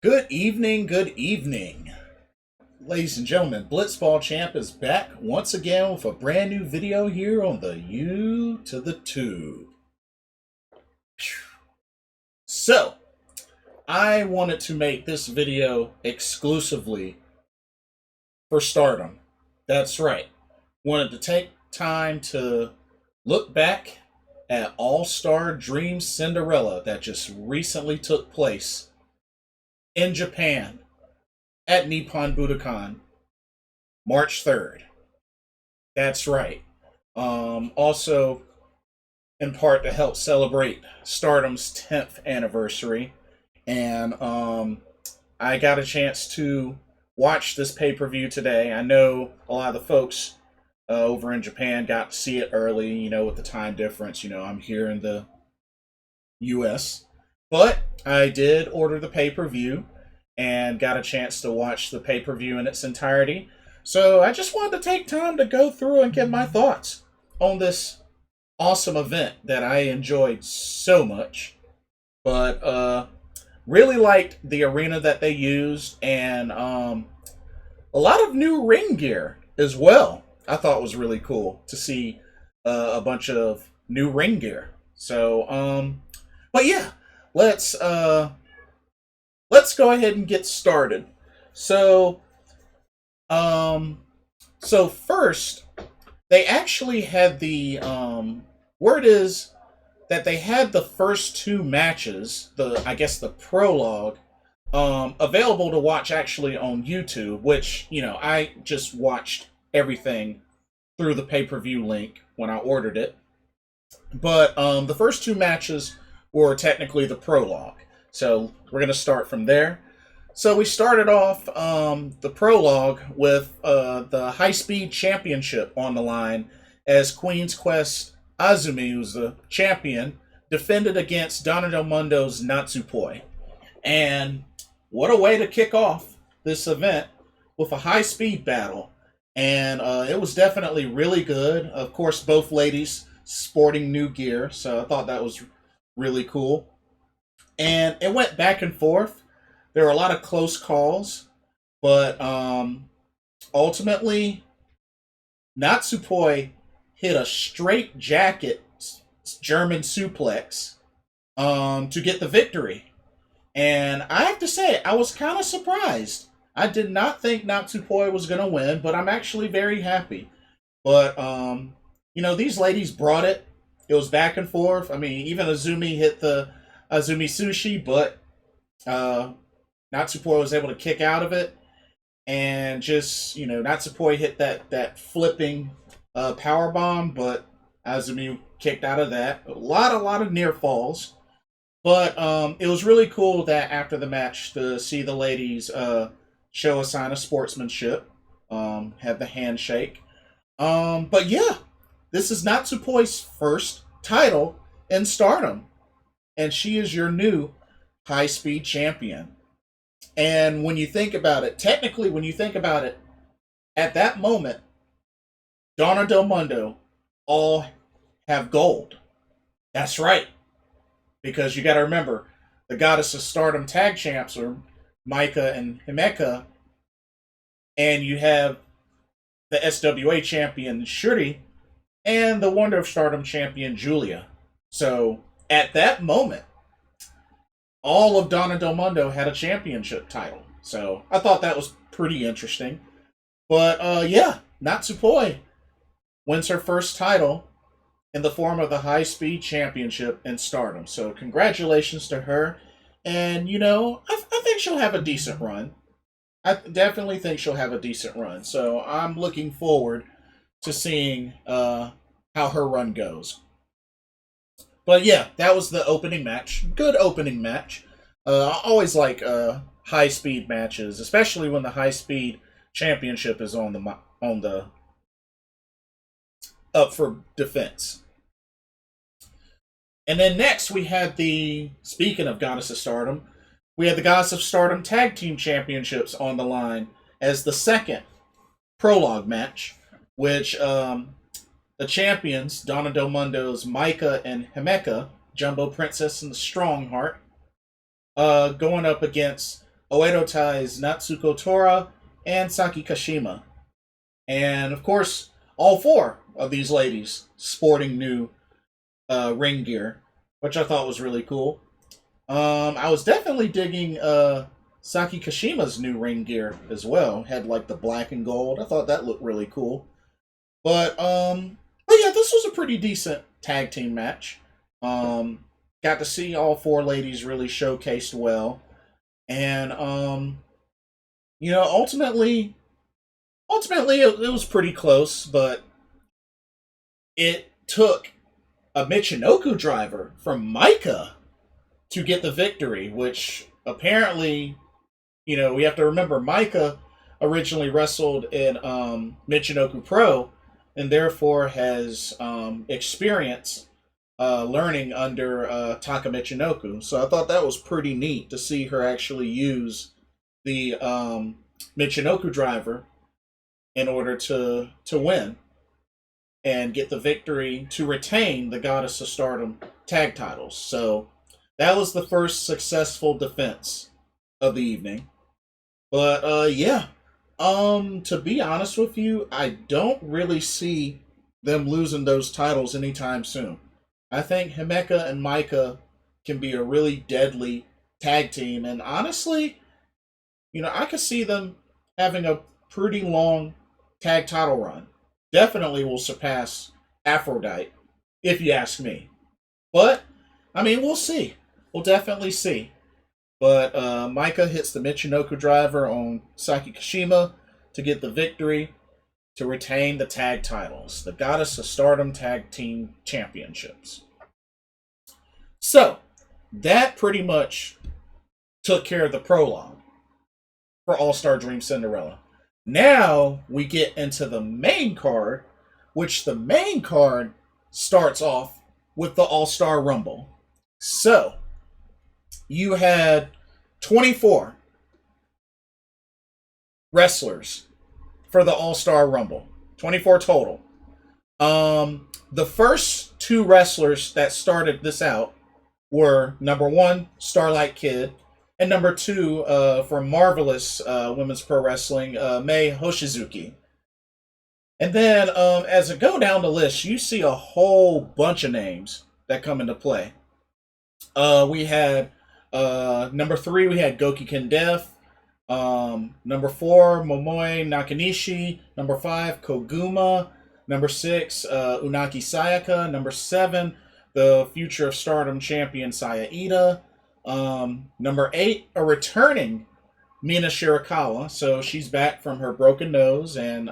Good evening, good evening. Ladies and gentlemen, Blitzball Champ is back once again with a brand new video here on the U to the Tube. So, I wanted to make this video exclusively for Stardom. That's right. Wanted to take time to look back at All Star Dream Cinderella that just recently took place in Japan at Nippon Budokan, March 3rd. That's right. Also, in part to help celebrate Stardom's 10th anniversary. And I got a chance to watch this pay per view today. I know a lot of the folks over in Japan got to see it early, with the time difference. I'm here in the US. But I did order the pay per view and got a chance to watch the pay per view in its entirety. So I just wanted to take time to go through and give my thoughts on this awesome event that I enjoyed so much. But really liked the arena that they used, and a lot of new ring gear as well. I thought was really cool to see a bunch of new ring gear. So, but yeah, let's go ahead and get started. So, first, they actually had the word is that they had the first two matches, the prologue, available to watch actually on YouTube, which, I just watched everything through the pay-per-view link when I ordered it. But the first two matches were technically the prologue. So we're going to start from there. So we started off the prologue with the High Speed Championship on the line as Queen's Quest Azumi, who's the champion, defended against Donna Del Mondo's Natsupoi. And what a way to kick off this event with a high-speed battle. And it was definitely really good. Of course, both ladies sporting new gear, so I thought that was really cool. And it went back and forth. There were a lot of close calls, but ultimately, Natsupoi hit a straight jacket German suplex to get the victory. And I have to say, I was kind of surprised. I did not think Natsupoi was going to win, but I'm actually very happy. But, these ladies brought it. It was back and forth. I mean, even Azumi hit the Azumi Sushi, but Natsupoi was able to kick out of it. And just, Natsupoi hit that flipping power bomb, but Azumi kicked out of that. A lot of near falls. But it was really cool that after the match to see the ladies show a sign of sportsmanship, have the handshake. But yeah, this is Natsupoi's first title in Stardom. And she is your new high-speed champion. And when you think about it, technically, at that moment, Donna Del Mondo all have gold. That's right. Because you got to remember, the Goddess of Stardom tag champs are Maika and Himeka. And you have the SWA champion, Shuri, and the Wonder of Stardom champion, Julia. So, at that moment, all of Donna Del Mondo had a championship title. So, I thought that was pretty interesting. But, yeah, Natsupoi wins her first title in the form of the High Speed Championship in Stardom. So, congratulations to her. And, I think she'll have a decent run. I definitely think she'll have a decent run. So, I'm looking forward to seeing how her run goes. But yeah, that was the opening match. Good opening match. I always like high speed matches, especially when the high speed championship is on the up for defense. And then next we had speaking of Goddess of Stardom, we had the Goddess of Stardom Tag Team Championships on the line as the second prologue match, which the champions, Donna Del Mondo's Maika and Himeka, Jumbo Princess and the Strongheart, going up against Oedo Tai's Natsuko Tora, and Saki Kashima. And of course, all four of these ladies sporting new ring gear, which I thought was really cool. I was definitely digging Saki Kashima's new ring gear as well. Had like the black and gold. I thought that looked really cool. But yeah, this was a pretty decent tag team match. Got to see all four ladies really showcased well, and ultimately it was pretty close, but it took a Michinoku driver from Micah to get the victory, which apparently, we have to remember Micah originally wrestled in Michinoku Pro and therefore has experience learning under Taka Michinoku. So I thought that was pretty neat to see her actually use the Michinoku driver in order to win and get the victory to retain the Goddess of Stardom tag titles. So that was the first successful defense of the evening. But yeah, to be honest with you, I don't really see them losing those titles anytime soon. I think Himeka and Micah can be a really deadly tag team, and honestly, I could see them having a pretty long tag title run. Definitely will surpass Aphrodite, if you ask me. But I mean, we'll see. We'll definitely see. But Micah hits the Michinoku driver on Saki Kashima to get the victory to retain the tag titles, the Goddess of Stardom Tag Team Championships. So, that pretty much took care of the prologue for All Star Dream Cinderella. Now we get into the main card, which the main card starts off with the All Star Rumble. So, you had 24 wrestlers for the All Star Rumble. 24 total. The first two wrestlers that started this out were number one, Starlight Kid, and number two, from Marvelous Women's Pro Wrestling, Mei Hoshizuki. And then, as I go down the list, you see a whole bunch of names that come into play. We had number 3, we had Gokiken Death. Number 4, Momoe Nakanishi. Number 5, Koguma. Number 6, Unagi Sayaka. Number 7, the Future of Stardom champion Saya Ida. Number 8, a returning Mina Shirakawa. So she's back from her broken nose and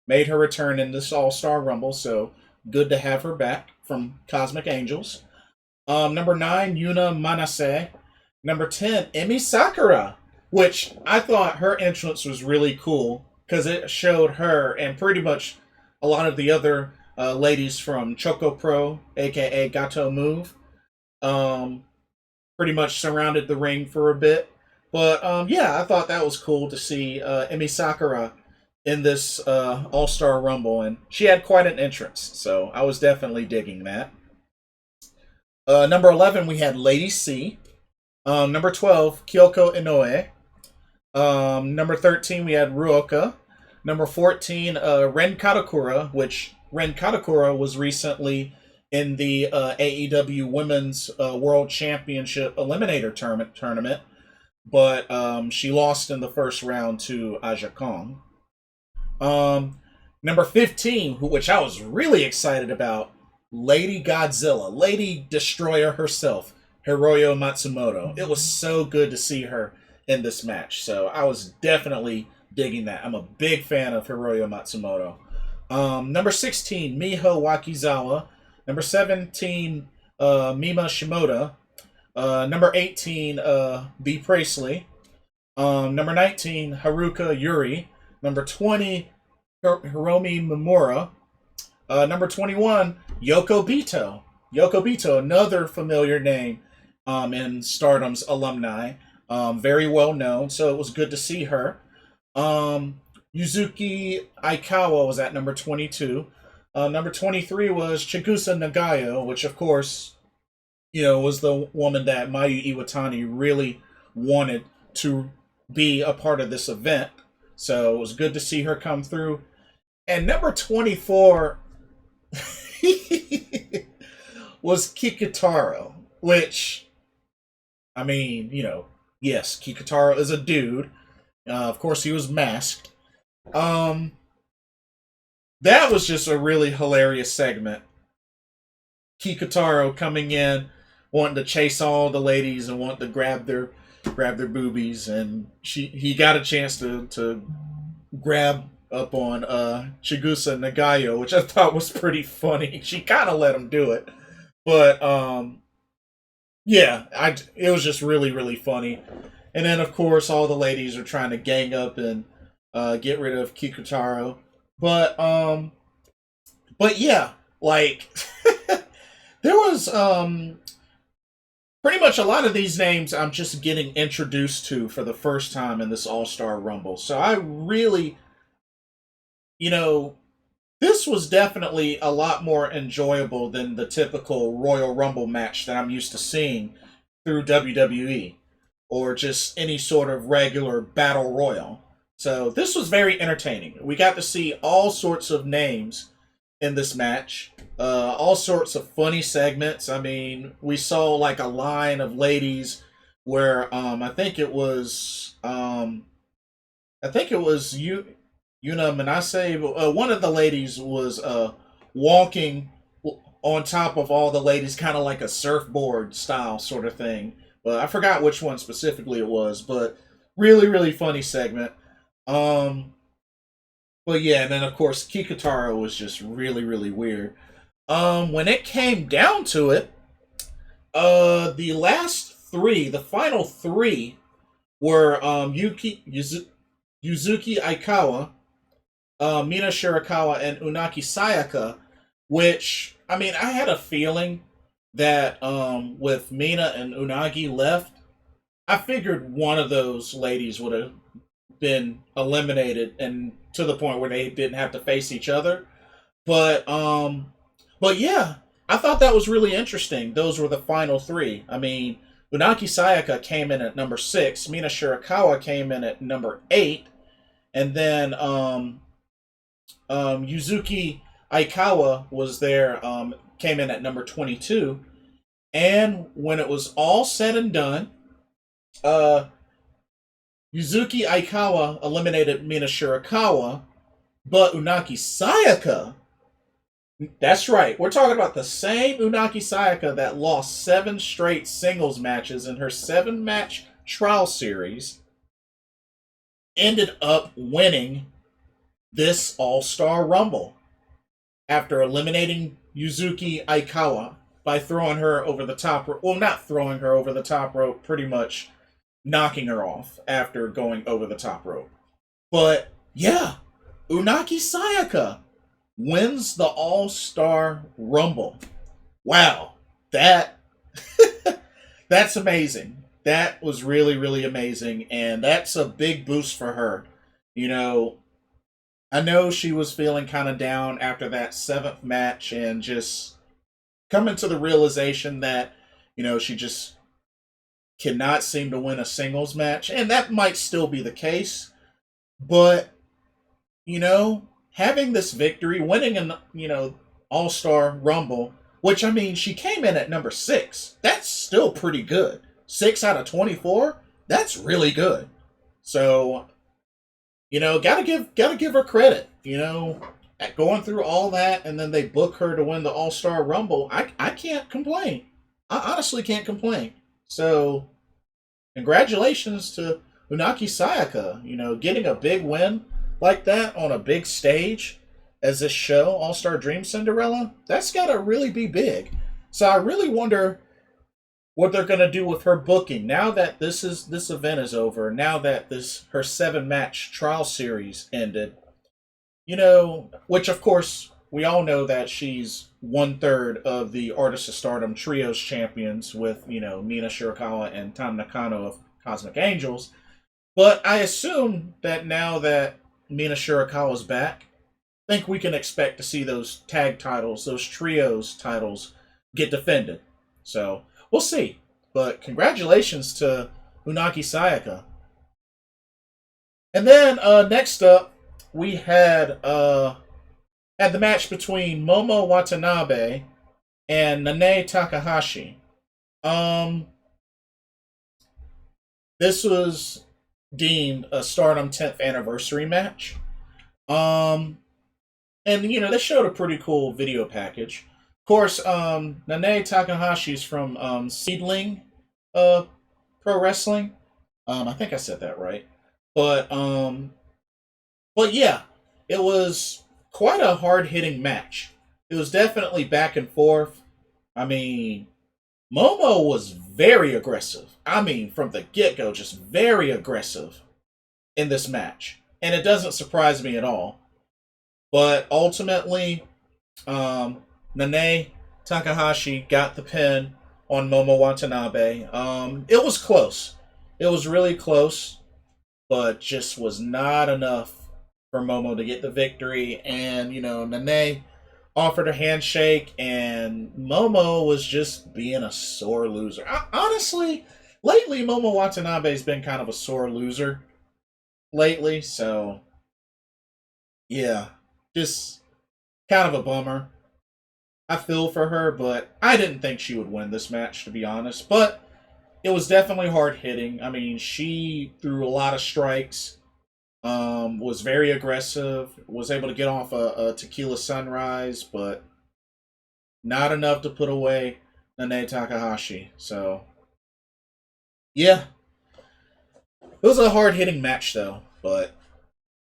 made her return in this All-Star Rumble. So good to have her back from Cosmic Angels. Number 9, Yuna Manase. Number 10, Emi Sakura, which I thought her entrance was really cool because it showed her and pretty much a lot of the other ladies from Choco Pro, aka Gato Move, pretty much surrounded the ring for a bit. But yeah, I thought that was cool to see Emi Sakura in this All-Star Rumble, and she had quite an entrance, so I was definitely digging that. Number 11, we had Lady C. Number 12, Kyoko Inoue. Number 13, we had Ruoka. Number 14, Ren Katakura, which Ren Katakura was recently in the AEW Women's World Championship Eliminator Tournament, but she lost in the first round to Aja Kong. Number 15, which I was really excited about, Lady Godzilla, Lady Destroyer herself, Hiroyo Matsumoto. It was so good to see her in this match, so I was definitely digging that. I'm a big fan of Hiroyo Matsumoto. Number 16, Miho Wakizawa. Number 17, Mima Shimoda. Number 18, Bea Priestley. Number 19, Haruka Yuri. Number 20, Hiromi Mimura. Number 21, Yoko Bito. Yoko Bito, another familiar name in Stardom's alumni. Very well known, so it was good to see her. Yuzuki Aikawa was at number 22. Number 23 was Chigusa Nagayo, which of course, was the woman that Mayu Iwatani really wanted to be a part of this event. So it was good to see her come through. And number 24 was Kikitaro, which, I mean, yes, Kikitaro is a dude. Of course, he was masked. Um, that was just a really hilarious segment. Kikitaro coming in, wanting to chase all the ladies and wanting to grab their boobies, and he got a chance to grab up on Chigusa Nagayo, which I thought was pretty funny. She kind of let him do it, but yeah, it was just really really funny. And then of course all the ladies are trying to gang up and get rid of Kikutaro, but yeah, like there was pretty much a lot of these names I'm just getting introduced to for the first time in this All Star Rumble. So I really, you know, this was definitely a lot more enjoyable than the typical Royal Rumble match that I'm used to seeing through WWE or just any sort of regular battle royal. So this was very entertaining. We got to see all sorts of names in this match. All sorts of funny segments. I mean, we saw like a line of ladies where I think it was Yuna Manase. One of the ladies was walking on top of all the ladies, kind of like a surfboard style sort of thing. But I forgot which one specifically it was. But really, really funny segment. Um, but yeah, and then of course Kikutaro was just really, really weird. When it came down to it, the final three were Yuzuki Aikawa, Mina Shirakawa, and Unaki Sayaka. Which, I mean, I had a feeling that with Mina and Unagi left, I figured one of those ladies would have been eliminated, and to the point where they didn't have to face each other. But yeah, I thought that was really interesting. Those were the final three. I mean, Unaki Sayaka came in at number 6, Mina Shirakawa came in at number 8, and then Yuzuki Aikawa was there, came in at number 22. And when it was all said and done, uh, Yuzuki Aikawa eliminated Mina Shirakawa, but Unaki Sayaka, that's right, we're talking about the same Unaki Sayaka that lost 7 straight singles matches in her 7-match trial series, ended up winning this All-Star Rumble after eliminating Yuzuki Aikawa by throwing her over the top rope. Well, not throwing her over the top rope, pretty much knocking her off after going over the top rope. But yeah, Unaki Sayaka wins the All-Star Rumble. Wow, that's amazing. That was really, really amazing, and that's a big boost for her. You know, I know she was feeling kind of down after that 7th match and just coming to the realization that, she just cannot seem to win a singles match, and that might still be the case, but, having this victory, winning an, All-Star Rumble, which, I mean, she came in at number 6. That's still pretty good. 6 out of 24? That's really good. So, gotta give her credit. At going through all that, and then they book her to win the All Star Rumble. I can't complain. I honestly can't complain. So, congratulations to Unaki Sayaka. Getting a big win like that on a big stage as this show, All Star Dream Cinderella. That's gotta really be big. So I really wonder what they're going to do with her booking now that this event is over, now that her 7-match trial series ended. Which of course we all know that she's 1/3 of the Artist of Stardom Trios champions with Mina Shirakawa and Tam Nakano of Cosmic Angels. But I assume that now that Mina Shirakawa's back, I think we can expect to see those tag titles, those trios titles, get defended. So we'll see. But congratulations to Unaki Sayaka. And then next up, we had the match between Momo Watanabe and Nanae Takahashi. Um, this was deemed a Stardom 10th anniversary match. Um, and they showed a pretty cool video package. Of course, Nanae Takahashi's from Seedling Pro Wrestling. I think I said that right. But but yeah, it was quite a hard hitting match. It was definitely back and forth. I mean, Momo was very aggressive. I mean, from the get go, just very aggressive in this match. And it doesn't surprise me at all. But ultimately, Nanae Takahashi got the pin on Momo Watanabe. It was close. It was really close, but just was not enough for Momo to get the victory. And, Nanae offered a handshake, and Momo was just being a sore loser. Honestly, lately, Momo Watanabe's been kind of a sore loser lately, so yeah, just kind of a bummer. I feel for her, but I didn't think she would win this match, to be honest. But it was definitely hard hitting. I mean, she threw a lot of strikes, was very aggressive, was able to get off a tequila sunrise, but not enough to put away Nanae Takahashi. So, yeah, it was a hard hitting match, though, but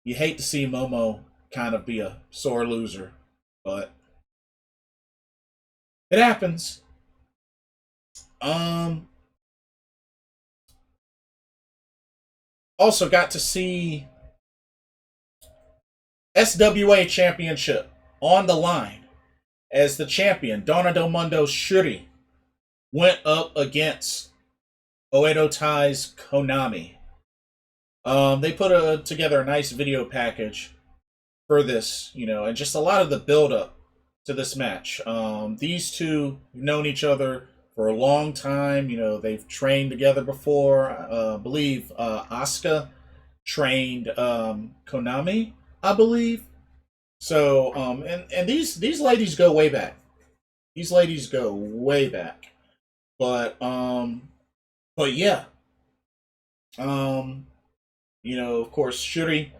you hate to see Momo kind of be a sore loser, but it happens. Also got to see SWA Championship on the line as the champion, Donna Del Mundo's Shuri, went up against Oedo Tai's Konami. They put together a nice video package for this, and just a lot of the build up to this match. These two have known each other for a long time. They've trained together before. I believe Asuka trained Konami, I believe. So, and these ladies go way back. These ladies go way back. But yeah. Of course, Shuri,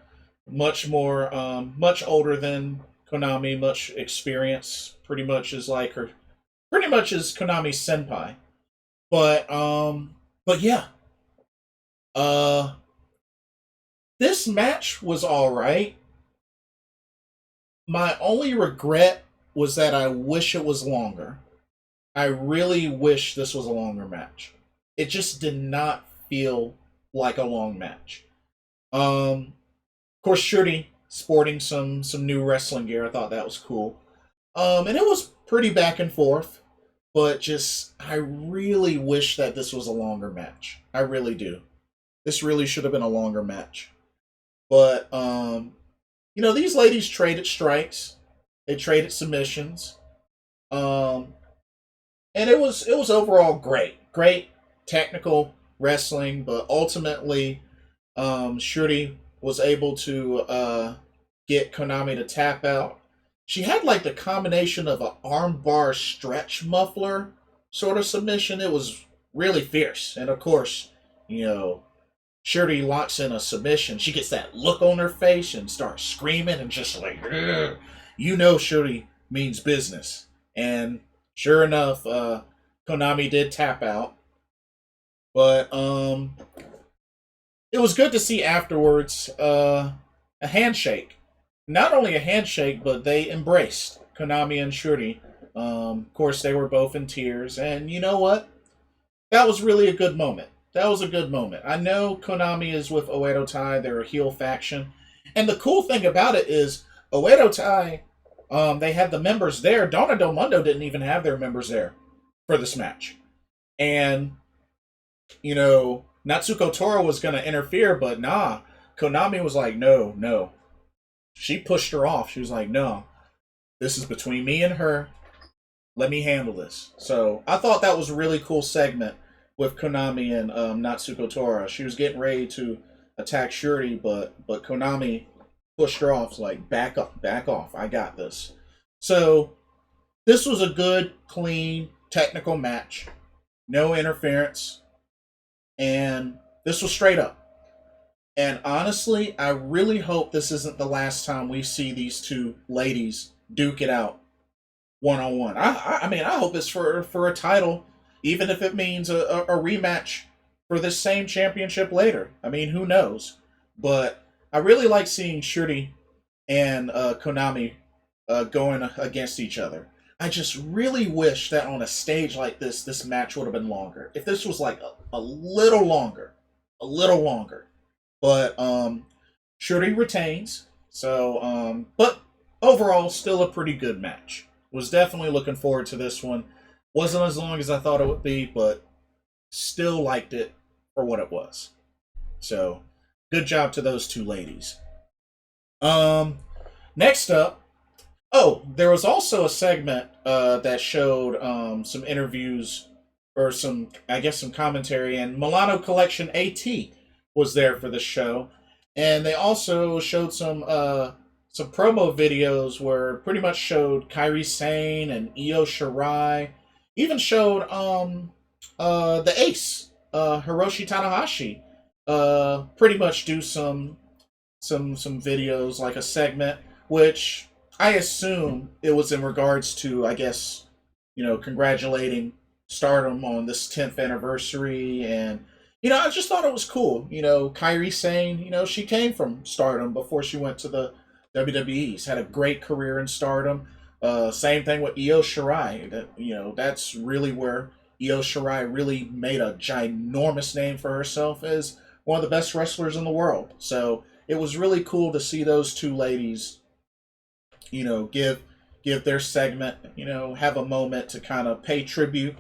much older than Konami, much experience. Pretty much is Konami's senpai. But yeah. Uh, this match was all right. My only regret was that I wish it was longer. I really wish this was a longer match. It just did not feel like a long match. Of course, Shuri sporting some new wrestling gear. I thought that was cool. And it was pretty back and forth, but just I really wish that this was a longer match. I really do. This really should have been a longer match. But these ladies traded strikes. They traded submissions. Um, and it was overall great. Great technical wrestling, but ultimately Shuri was able to get Konami to tap out. She had like the combination of an armbar stretch muffler sort of submission. It was really fierce. And of course, Shuri locks in a submission. She gets that look on her face and starts screaming and just like, ugh. Shuri means business. And sure enough, Konami did tap out. But it was good to see afterwards a handshake. Not only a handshake, but they embraced Konami and Shuri. Of course, they were both in tears. And you know what? That was really a good moment. That was a good moment. I know Konami is with Oedo Tai. They're a heel faction. And the cool thing about it is Oedo Tai, they had the members there. Donna Del Mundo didn't even have their members there for this match. And, Natsuko Tora was going to interfere, but nah. Konami was like, no. She pushed her off. She was like, no. This is between me and her. Let me handle this. So I thought that was a really cool segment with Konami and Natsuko Tora. She was getting ready to attack Shuri, but Konami pushed her off. Like, back up, back off. I got this. So this was a good, clean, technical match. No interference, and this was straight up. And honestly, I really hope this isn't the last time we see these two ladies duke it out one on one. I mean, I hope it's for a title, even if it means a rematch for this same championship later. I mean, who knows? But I really like seeing Shuri and Konami going against each other. I just really wish that on a stage like this match would have been longer. If this was like a little longer, a little longer. But Shuri retains. So, but overall, still a pretty good match. Was definitely looking forward to this one. Wasn't as long as I thought it would be, but still liked it for what it was. So, good job to those two ladies. Next up, there was also a segment that showed some interviews or some, I guess, some commentary, and Milano Collection AT was there for the show, and they also showed some promo videos where pretty much showed Kairi Sane and Io Shirai, even showed the Ace Hiroshi Tanahashi pretty much do some videos, like a segment, which I assume it was in regards to, I guess, congratulating Stardom on this 10th anniversary. And I just thought it was cool. Kairi Sane, she came from Stardom before she went to the WWE. She's had a great career in Stardom. Same thing with Io Shirai. That's really where Io Shirai really made a ginormous name for herself as one of the best wrestlers in the world. So it was really cool to see those two ladies, give their segment, have a moment to kind of pay tribute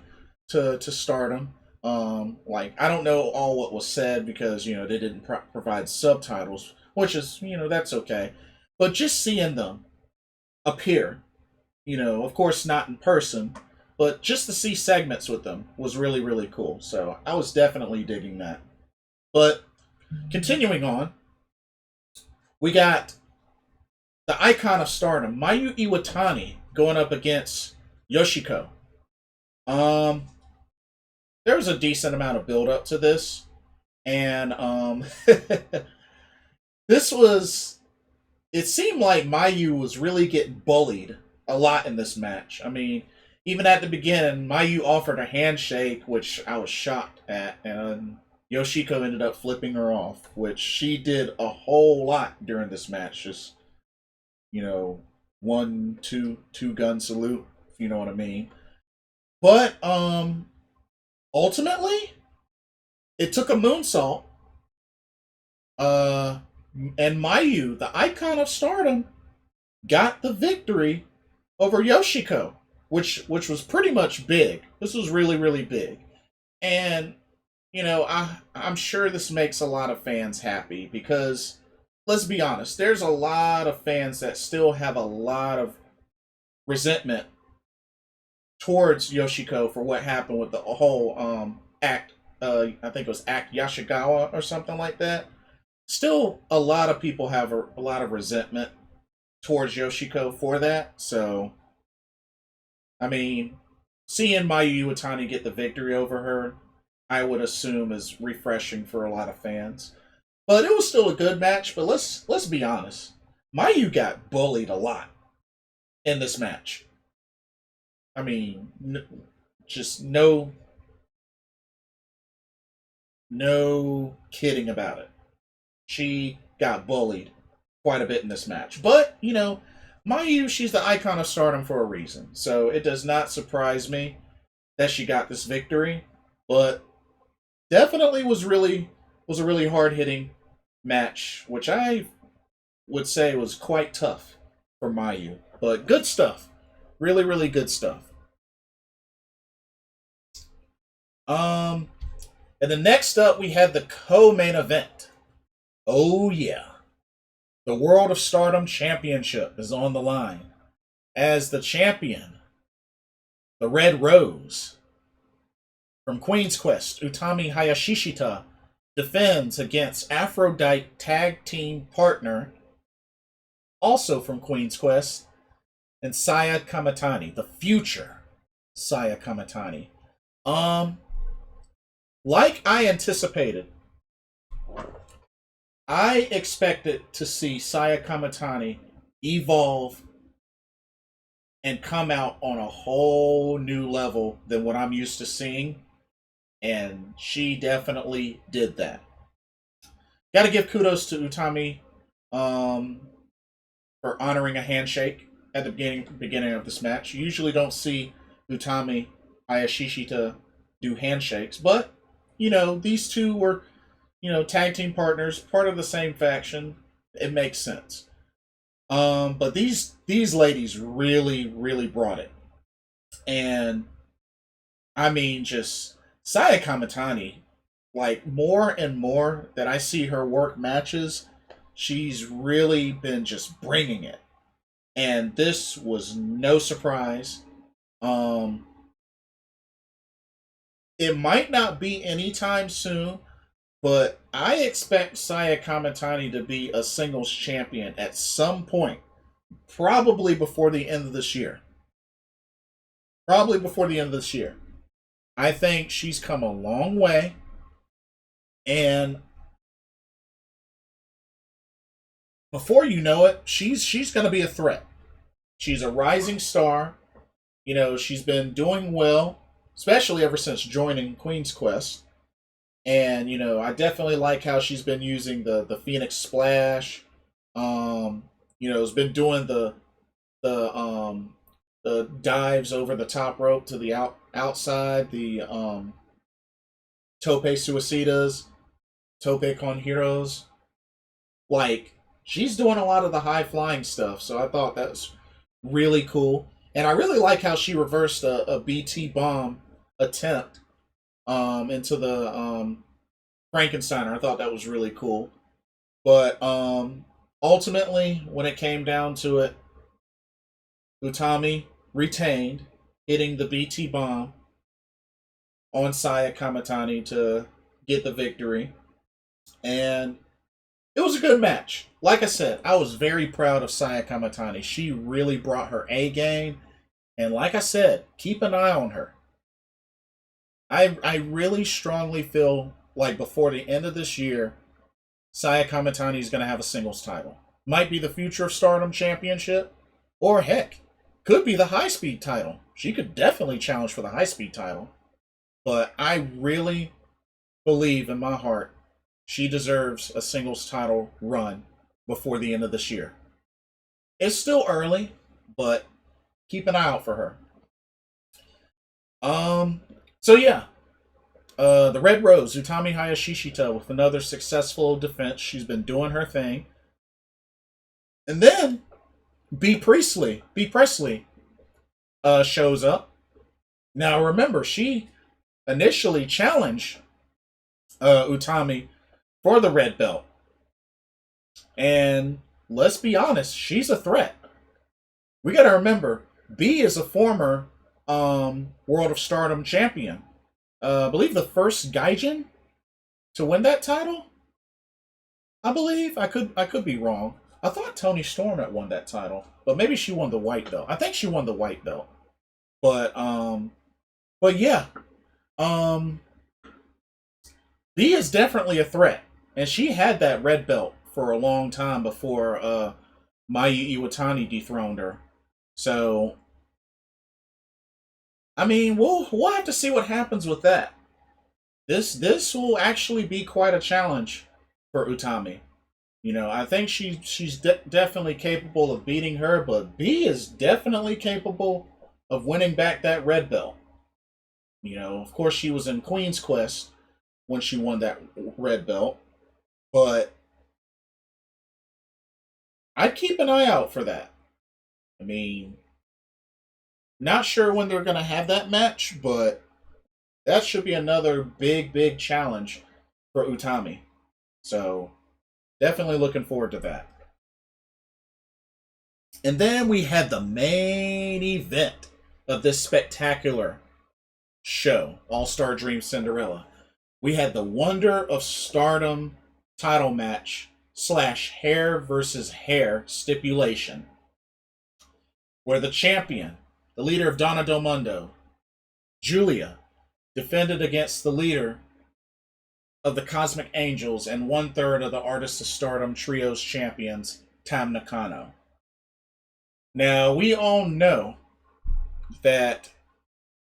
to Stardom. Like, I don't know all what was said because, they didn't provide subtitles, which is, that's okay. But just seeing them appear, of course not in person, but just to see segments with them was really, really cool. So I was definitely digging that. But continuing on, we got the icon of Stardom, Mayu Iwatani, going up against Yoshiko. There was a decent amount of build up to this, and this was. It seemed like Mayu was really getting bullied a lot in this match. I mean, even at the beginning, Mayu offered a handshake, which I was shocked at, and Yoshiko ended up flipping her off, which she did a whole lot during this match. Just, one, two gun salute, if you know what I mean. But ultimately, it took a moonsault. And Mayu, the icon of Stardom, got the victory over Yoshiko, which was pretty much big. This was really, really big. And, I'm sure this makes a lot of fans happy because, let's be honest, there's a lot of fans that still have a lot of resentment towards Yoshiko for what happened with the whole act, I think it was Act Yashigawa or something like that. Still, a lot of people have a lot of resentment towards Yoshiko for that. So, I mean, seeing Mayu Iwatani get the victory over her, I would assume is refreshing for a lot of fans. But it was still a good match. But let's be honest, Mayu got bullied a lot in this match. I mean, just no kidding about it. She got bullied quite a bit in this match. But, Mayu, she's the icon of Stardom for a reason. So it does not surprise me that she got this victory. But definitely was a really hard-hitting match, which I would say was quite tough for Mayu. But good stuff. Really, really good stuff. And then next up, we had the co-main event. Oh, yeah. The World of Stardom Championship is on the line. As the champion, the Red Rose, from Queen's Quest, Utami Hayashishita, defends against Aphrodite tag team partner, also from Queen's Quest, and Saya Kamatani, the future Saya Kamatani. Um, like I anticipated, I expected to see Saya Kamatani evolve and come out on a whole new level than what I'm used to seeing, and she definitely did that. Got to give kudos to Utami um, for honoring a handshake at the beginning of this match. You usually don't see Utami Hayashishita do handshakes, but these two were tag team partners, part of the same faction. It makes sense. But these ladies really brought it, and I mean, just Saya Kamatani, like more and more that I see her work matches, she's really been just bringing it, and this was no surprise. Um, it might not be anytime soon, but I expect Saya Kamatani to be a singles champion at some point, probably before the end of this year. Probably before the end of this year. I think she's come a long way, and before you know it, she's going to be a threat. She's a rising star. She's been doing well, especially ever since joining Queen's Quest. And I definitely like how she's been using the Phoenix Splash. Has been doing the the dives over the top rope to the outside, the tope suicidas, tope con heroes. Like, she's doing a lot of the high flying stuff, so I thought that was really cool. And I really like how she reversed a BT bomb attempt into the Frankensteiner. I thought that was really cool. But ultimately, when it came down to it, Utami retained, hitting the BT bomb on Saya Kamatani to get the victory. And it was a good match. Like I said, I was very proud of Saya Kamatani. She really brought her A game. And like I said, keep an eye on her. I really strongly feel like before the end of this year, Saya Kamatani is going to have a singles title. Might be the Future of Stardom Championship, or heck, could be the High Speed title. She could definitely challenge for the High Speed title. But I really believe in my heart she deserves a singles title run before the end of this year. It's still early, but keep an eye out for her. So yeah, the Red Rose, Utami Hayashishita, with another successful defense. She's been doing her thing. And then B. Presley shows up. Now remember, she initially challenged Utami for the red belt. And let's be honest, she's a threat. We got to remember, B is a former World of Stardom champion. I believe the first Gaijin to win that title. I believe I could be wrong. I thought Toni Storm had won that title, but maybe she won the white belt. I think she won the white belt. But yeah, B is definitely a threat, and she had that red belt for a long time before Mayu Iwatani dethroned her. So, I mean, we'll have to see what happens with that. This will actually be quite a challenge for Utami. I think she's definitely capable of beating her, but B is definitely capable of winning back that red belt. Of course, she was in Queen's Quest when she won that red belt, but I'd keep an eye out for that. I mean, not sure when they're going to have that match, but that should be another big challenge for Utami. So, definitely looking forward to that. And then we had the main event of this spectacular show, All Star Dream Cinderella. we had the Wonder of Stardom title match slash hair versus hair stipulation, where the champion, the leader of Donna Del Mundo, Julia, defended against the leader of the Cosmic Angels and 1/3 of the Artists of Stardom Trios champions, Tam Nakano. Now, we all know that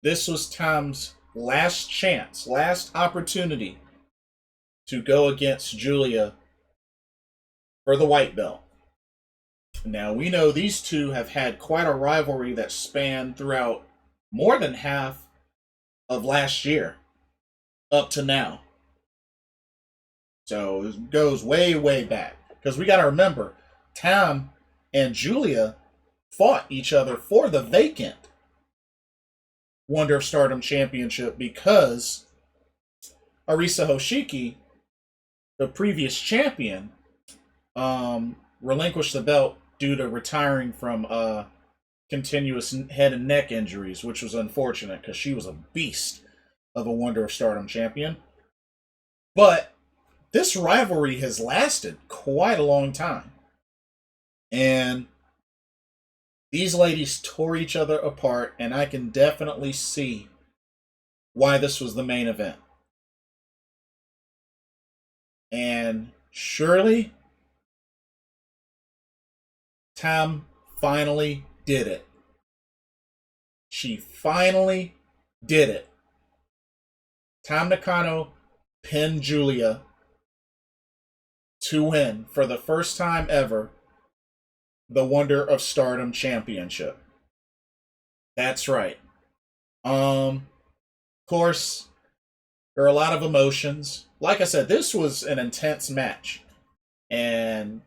this was Tam's last chance, last opportunity to go against Julia for the white belt. Now, we know these two have had quite a rivalry that spanned throughout more than half of last year up to now. So it goes way, way back. Because we got to remember, Tam and Julia fought each other for the vacant Wonder of Stardom Championship because Arisa Hoshiki, the previous champion, relinquished the belt due to retiring from continuous head and neck injuries, which was unfortunate because she was a beast of a Wonder of Stardom champion. But this rivalry has lasted quite a long time. And these ladies tore each other apart, and I can definitely see why this was the main event. And surely, Tam finally did it. She finally did it. Tam Nakano pinned Julia to win, for the first time ever, the Wonder of Stardom Championship. That's right. Of course, there are a lot of emotions. Like I said, this was an intense match. And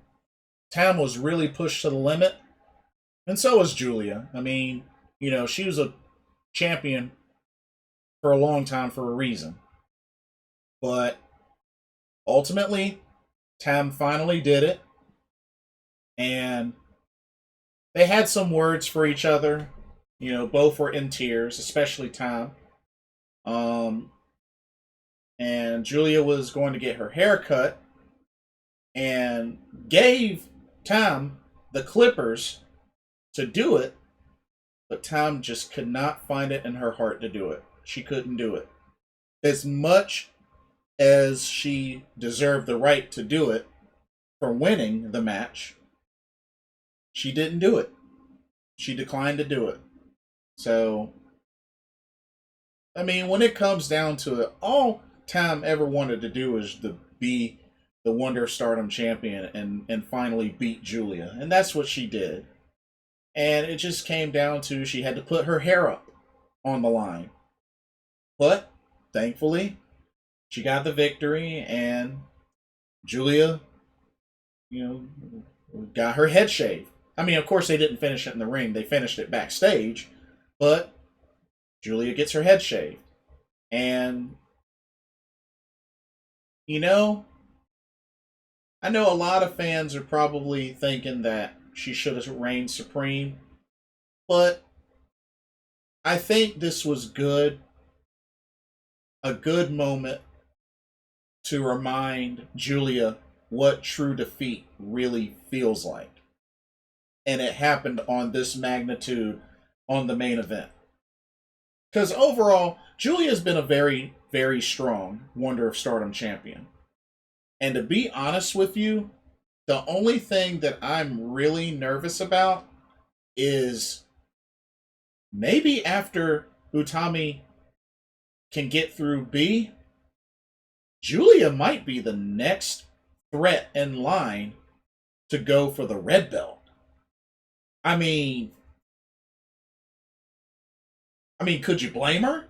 Tam was really pushed to the limit. And so was Julia. I mean, she was a champion for a long time for a reason. But ultimately, Tam finally did it. And they had some words for each other. Both were in tears, especially Tam. And Julia was going to get her hair cut and gave Tam the clippers to do it, but Tam just could not find it in her heart to do it. She couldn't do it. As much as she deserved the right to do it for winning the match, she didn't do it. She declined to do it. So, I mean, when it comes down to it, all Tam ever wanted to do was to be the Wonder of Stardom champion and finally beat Julia. And that's what she did. And it just came down to she had to put her hair up on the line. But, thankfully, she got the victory, and Julia, got her head shaved. I mean, of course, they didn't finish it in the ring. They finished it backstage. But Julia gets her head shaved. And, I know a lot of fans are probably thinking that she should have reigned supreme. But I think this was good. A good moment to remind Julia what true defeat really feels like. And it happened on this magnitude on the main event. Because overall, Julia's been a very, very strong Wonder of Stardom champion. And to be honest with you, the only thing that I'm really nervous about is maybe after Utami can get through B, Julia might be the next threat in line to go for the red belt. I mean, could you blame her?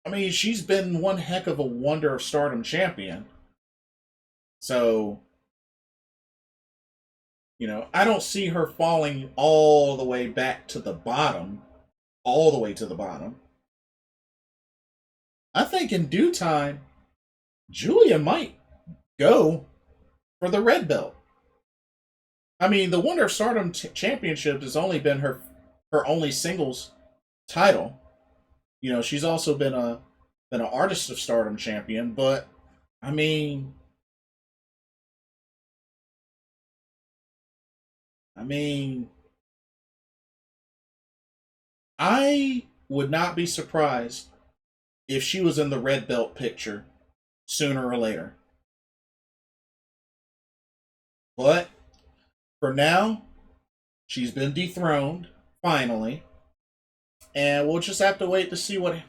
I mean, she's been one heck of a Wonder of Stardom champion. So, I don't see her falling all the way back to the bottom. All the way to the bottom. I think in due time, Julia might go for the red belt. I mean, the Wonder of Stardom Championship has only been her only singles title. She's also been a than an Artist of Stardom champion. But I mean, I mean, I would not be surprised if she was in the red belt picture sooner or later. But for now, she's been dethroned finally, and we'll just have to wait to see what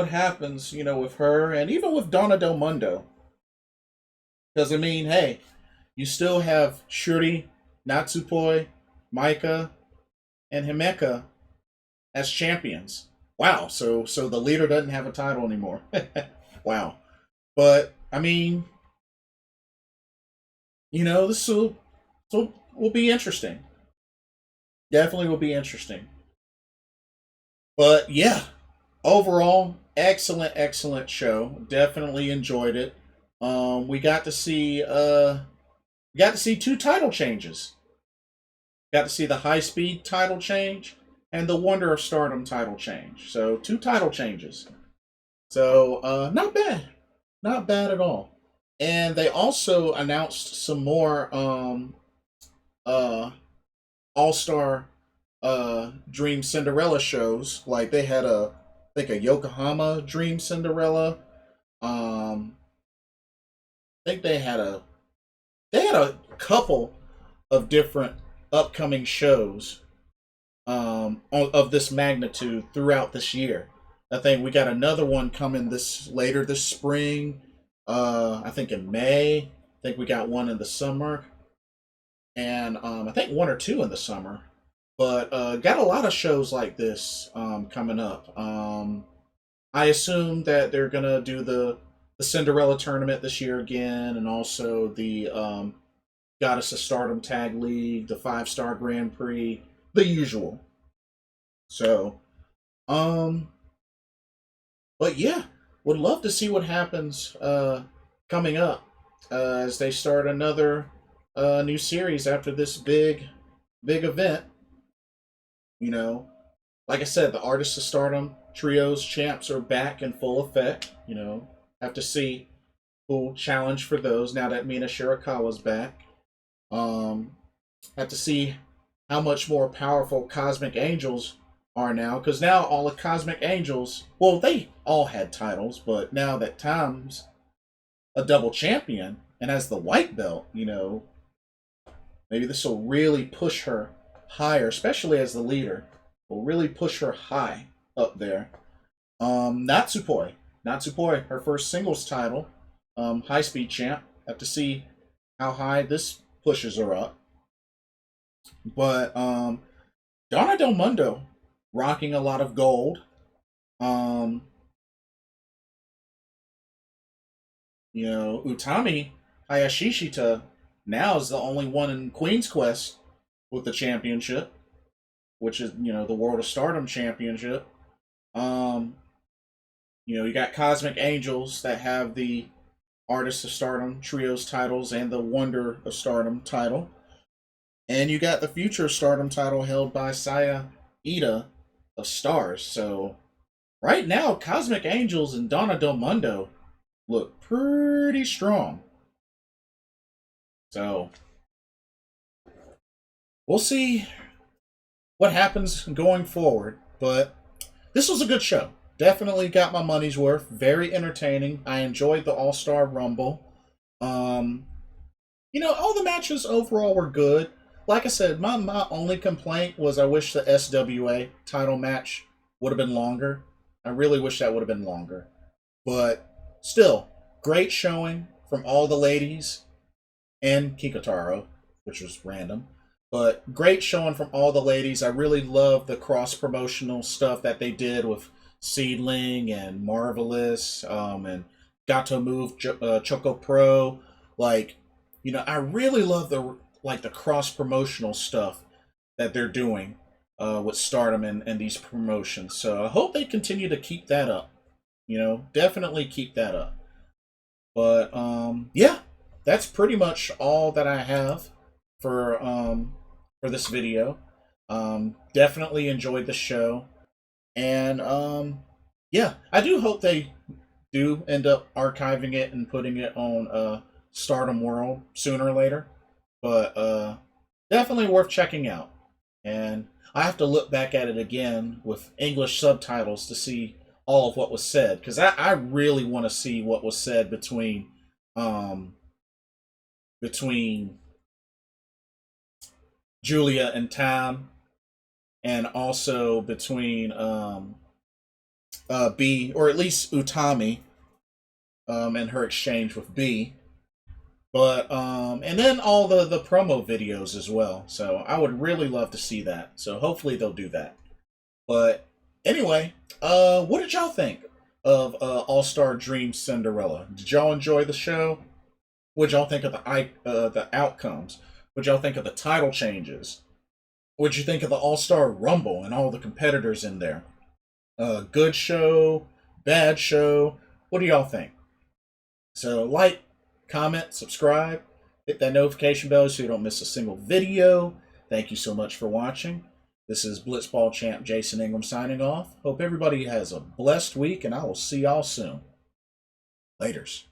happens, with her and even with Donna Del Mundo. Because I mean, hey, you still have Shuri, Natsupoi, Maika, and Himeka as champions. Wow, so the leader doesn't have a title anymore. Wow. But I mean, this will be interesting. Definitely will be interesting. But yeah, overall, excellent, excellent show. Definitely enjoyed it. We got to see two title changes. Got to see the high speed title change and the Wonder of Stardom title change. So two title changes. So not bad, not bad at all. And they also announced some more uh, All Star Dream Cinderella shows. Like they had I think a Yokohama Dream Cinderella. I think they had a couple of different upcoming shows of this magnitude throughout this year. I think we got another one coming this later this spring. I think in May. I think we got one in the summer, and I think one or two in the summer. But got a lot of shows like this coming up. I assume that they're gonna do the Cinderella tournament this year again, and also the Goddess of Stardom Tag League, the 5 Star Grand Prix, the usual. So, um, but yeah, would love to see what happens coming up as they start another new series after this big event. You know, like I said, the Artists of Stardom trios champs are back in full effect. Have to see who'll challenge for those now that Mina Shirakawa's back. Um, have to see how much more powerful Cosmic Angels are now, because now all the Cosmic Angels, well, they all had titles, but now that Tom's a double champion and has the white belt, maybe this will really push her higher, especially as the leader. Will really push her high up there. Natsupoi, her first singles title, high speed champ. Have to see how high this pushes her up. But Donna Del Mundo rocking a lot of gold. Um, Utami Hayashishita now is the only one in Queen's Quest with the championship, which is the World of Stardom championship. Um, you got Cosmic Angels that have the Artists of Stardom trios titles and the Wonder of Stardom title. And you got the Future of Stardom title held by Saya Ida of Stars. So right now, Cosmic Angels and Donna Del Mundo look pretty strong. So we'll see what happens going forward. But this was a good show. Definitely got my money's worth. Very entertaining. I enjoyed the All Star Rumble. All the matches overall were good. Like I said, my only complaint was I wish the SWA title match would have been longer. I really wish that would have been longer. But still, great showing from all the ladies and Kikitaro, which was random. But great showing from all the ladies. I really love the cross promotional stuff that they did with Seedling and Marvelous, and Gato Move Choco Pro. I really love the cross promotional stuff that they're doing with Stardom and these promotions. So I hope they continue to keep that up. Definitely keep that up. But yeah, that's pretty much all that I have for this video. Definitely enjoyed the show, and yeah, I do hope they do end up archiving it and putting it on Stardom World sooner or later. But definitely worth checking out. And I have to look back at it again with English subtitles to see all of what was said, because I really want to see what was said um, between Julia and Tam, and also between B, or at least Utami, and her exchange with B. But and then all the promo videos as well. So I would really love to see that. So hopefully they'll do that. But anyway, what did y'all think of All Star Dream Cinderella? Did y'all enjoy the show? What did y'all think of the outcomes? What did y'all think of the title changes? What did you think of the All Star Rumble and all the competitors in there? Good show, bad show. What do y'all think? So like, comment, subscribe, hit that notification bell so you don't miss a single video. Thank you so much for watching. This is Blitzball Champ Jason Ingram signing off. Hope everybody has a blessed week, and I will see y'all soon. Laters.